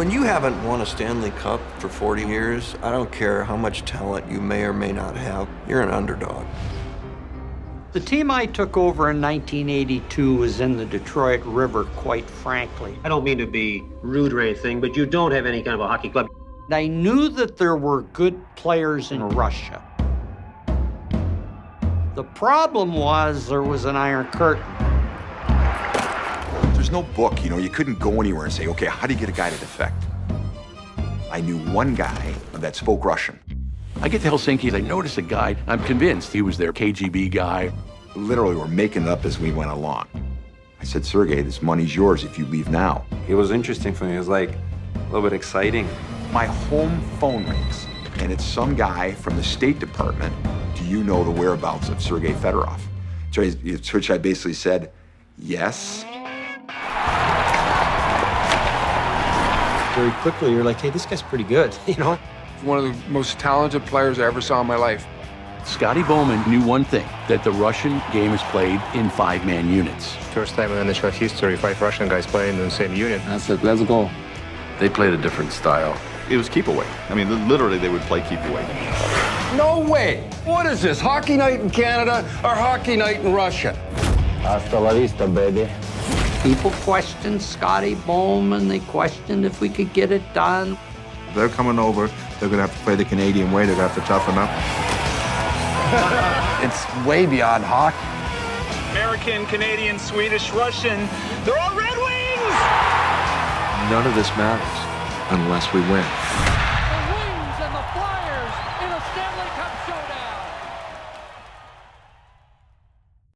When you haven't won a Stanley Cup for 40 years, I don't care how much talent you may or may not have, you're an underdog. The team I took over in 1982 was in the Detroit River, quite frankly. I don't mean to be rude or anything, but you don't have any kind of a hockey club. I knew that there were good players in Russia. The problem was there was an Iron Curtain. There's no book, you couldn't go anywhere and say, okay, how do you get a guy to defect? I knew one guy that spoke Russian. I get to Helsinki, I notice a guy, I'm convinced he was their KGB guy. Literally, we're making it up as we went along. I said, Sergey, this money's yours if you leave now. It was interesting for me. It was like a little bit exciting. My home phone rings, and it's some guy from the State Department. Do you know the whereabouts of Sergei Fedorov? To which I basically said, yes. Very quickly, you're like, hey, this guy's pretty good, One of the most talented players I ever saw in my life. Scotty Bowman knew one thing, that the Russian game is played in 5-man units. First time in NHL history, 5 Russian guys playing in the same unit. I said, let's go. They played a different style. It was keep away. I mean, literally, they would play keep away. No way! What is this, hockey night in Canada or hockey night in Russia? Hasta la vista, baby. People questioned Scotty Bowman. They questioned if we could get it done. They're coming over. They're going to have to play the Canadian way. They're going to have to toughen up. It's way beyond hockey. American, Canadian, Swedish, Russian. They're all Red Wings! None of this matters unless we win.